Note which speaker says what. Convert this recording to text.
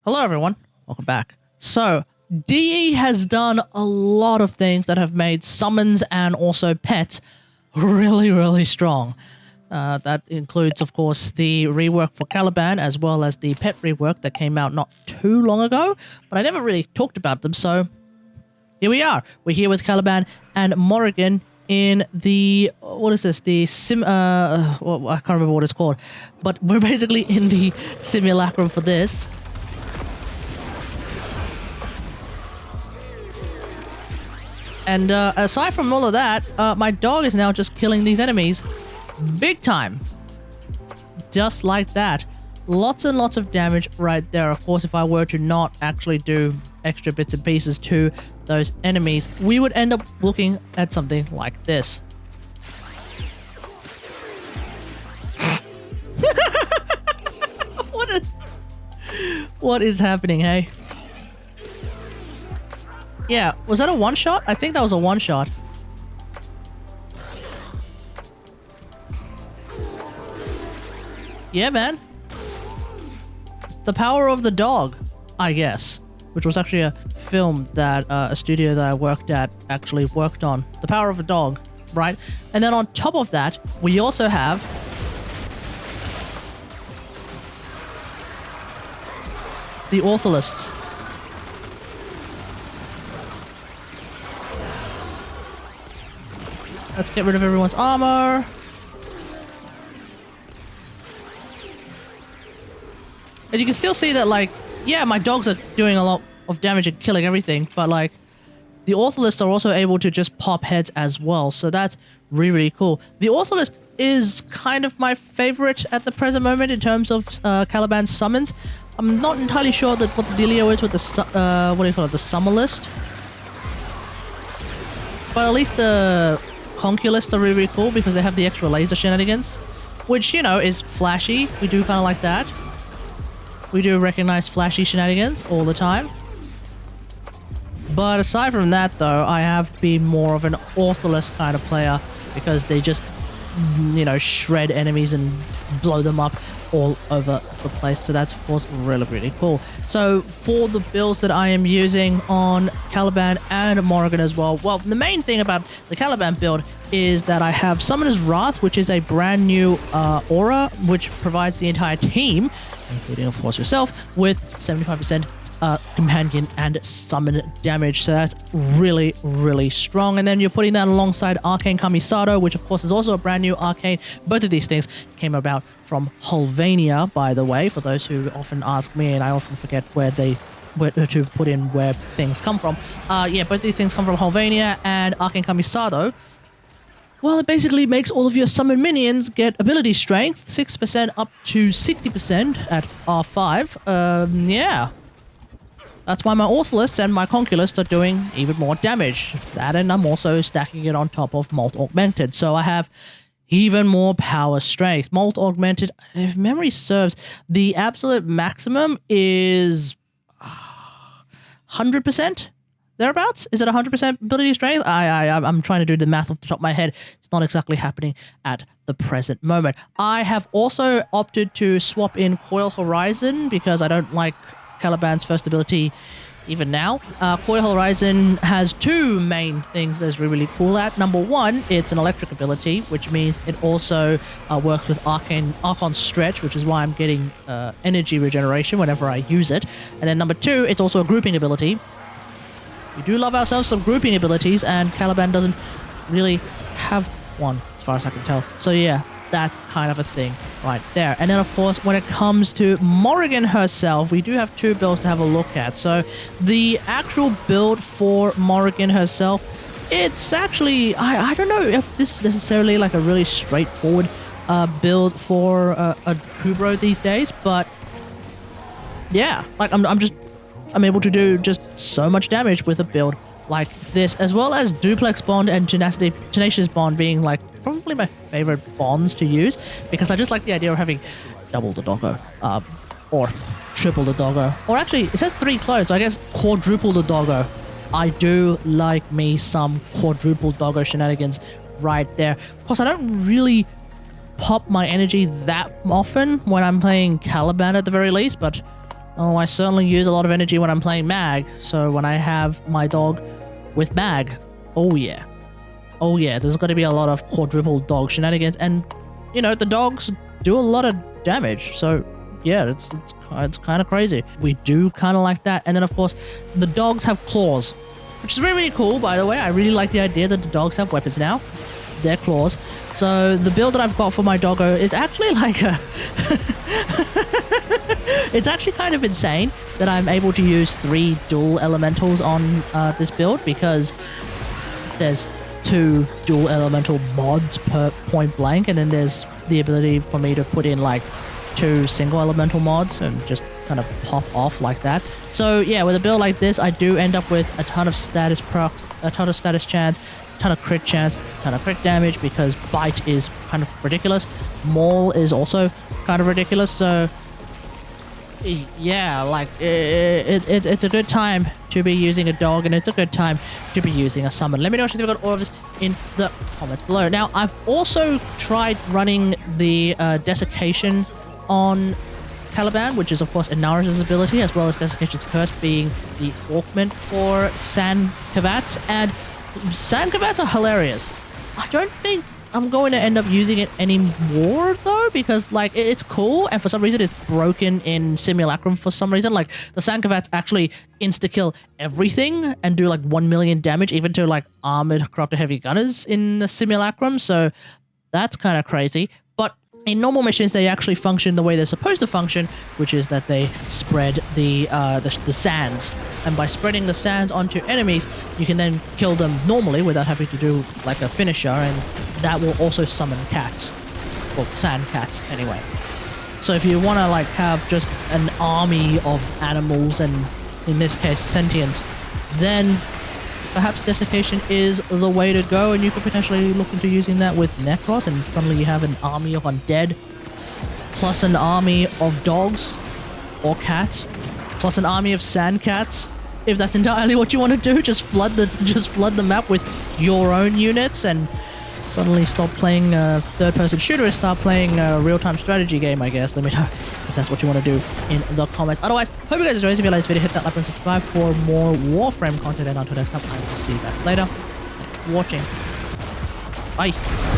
Speaker 1: Hello everyone, welcome back. So, DE has done a lot of things that have made summons and also pets really strong. That includes, of course, the rework for Caliban as well as the pet rework that came out not too long ago, but I never really talked about them, so here we are. We're here with Caliban and Morrigan in the, what is this, the well, I can't remember what it's called, but we're basically in the simulacrum for this. And aside from all of that, my dog is now just killing these enemies big time. Just like that. Lots and lots of damage right there. Of course, if I were to not actually do extra bits and pieces to those enemies, we would end up looking at something like this. What is happening, hey? Yeah, was that a one-shot? I think that was a one-shot. Yeah, man. The power of the dog, I guess. Which was actually a film that a studio that I worked at actually worked on. The power of a dog, right? And then on top of that, we also have the Ortholists. Let's get rid of everyone's armor. And you can still see that, like, yeah, my dogs are doing a lot of damage and killing everything, but, like, the Ortholists are also able to just pop heads as well, so that's really cool. The Ortholist is kind of my favorite at the present moment in terms of Caliban's summons. I'm not entirely sure that what the dealio is with the, what do you call it, the summer list. But at least the Conculists are really cool because they have the extra laser shenanigans, which, you know, is flashy. We do kind of like that. We do recognize flashy shenanigans all the time. But aside from that, though, I have been more of an Ortholist kind of player because they just, you know, shred enemies and blow them up all over the place. So that's, of course, really cool. So for the builds that I am using on Caliban and Morrigan as well, well, the main thing about the Caliban build is that I have Summoner's Wrath, which is a brand new aura, which provides the entire team, including, of course, yourself, with 75% companion and summon damage. So that's really strong. And then you're putting that alongside Arcane Kamisato, which, of course, is also a brand new Arcane. Both of these things came about from Hulvania, by the way, for those who often ask me, and I often forget where to put in where things come from. Yeah, both these things come from Hulvania and Arcane Kamisato. Well, it basically makes all of your summon minions get ability strength, 6% up to 60% at R5. Yeah. That's why my Ortholists and my Conculists are doing even more damage. That, and I'm also stacking it on top of Molt Augmented. So I have even more power strength. Molt Augmented, if memory serves, the absolute maximum is 100%? Thereabouts? Is it 100% ability strength? I'm trying to do the math off the top of my head. It's not exactly happening at the present moment. I have also opted to swap in Coil Horizon because I don't like Caliban's first ability even now. Coil Horizon has two main things that's really cool at. Number one, it's an electric ability, which means it also works with Arcane Stretch, which is why I'm getting energy regeneration whenever I use it. And then number two, it's also a grouping ability. We do love ourselves some grouping abilities, and Caliban doesn't really have one, as far as I can tell. So yeah, that's kind of a thing right there. And then, of course, when it comes to Morrigan herself, we do have two builds to have a look at. So the actual build for Morrigan herself, it's actually, I don't know if this is necessarily like a really straightforward build for a Kubrow these days, but yeah, like I'm able to do just so much damage with a build like this, as well as Duplex Bond and Tenacious Bond being like probably my favorite bonds to use, because I just like the idea of having double the doggo, or triple the doggo, or actually it says 3 clones, so I guess quadruple the doggo. I do like me some quadruple doggo shenanigans right there. Of course, I don't really pop my energy that often when I'm playing Caliban at the very least, but Oh, I certainly use a lot of energy when I'm playing Mag. So when I have my dog with Mag, oh yeah. Oh yeah, there's got to be a lot of quadruple dog shenanigans. And, you know, the dogs do a lot of damage. So yeah, it's kind of crazy. We do kind of like that. And then, of course, the dogs have claws, which is really, really cool, by the way. I really like the idea that the dogs have weapons now. Their claws. So the build that I've got for my doggo is actually like a... It's actually kind of insane that I'm able to use 3 dual elementals on this build, because there's 2 dual elemental mods per point blank, and then there's the ability for me to put in like 2 single elemental mods and just kind of pop off like that. So yeah, with a build like this, I do end up with a ton of status procs, a ton of status chance, ton of crit chance, ton of crit damage, because bite is kind of ridiculous. Maul is also kind of ridiculous. So yeah, like it's a good time to be using a dog, and it's a good time to be using a summon. Let me know if you've got all of this in the comments below. Now, I've also tried running the Dessication on Caliban, which is of course Inara's ability, as well as Desiccation's Curse being the augment for Sand Cavats, and Sand Cavats are hilarious. I don't think I'm going to end up using it anymore though, because like it's cool, and for some reason it's broken in Simulacrum for some reason. Like the Sand Cavats actually insta-kill everything and do like 1 million damage, even to like armored crafter heavy gunners in the Simulacrum, so that's kind of crazy. But in normal missions, they actually function the way they're supposed to function, which is that they spread the sands. And by spreading the sands onto enemies, you can then kill them normally without having to do like a finisher, and that will also summon cats. Well, sand cats, anyway. So if you want to like have just an army of animals, and in this case sentients, then perhaps Desiccation is the way to go, and you could potentially look into using that with Necros, and suddenly you have an army of undead, plus an army of dogs or cats, plus an army of sand cats. If that's entirely what you want to do, just flood the map with your own units, and suddenly stop playing a third-person shooter and start playing a real-time strategy game, I guess. Let me know if that's what you want to do in the comments. Otherwise, hope you guys enjoyed. If you like this video, hit that like and subscribe for more WarFrame content, and until next time, I will see you guys later. Thanks for watching. Bye.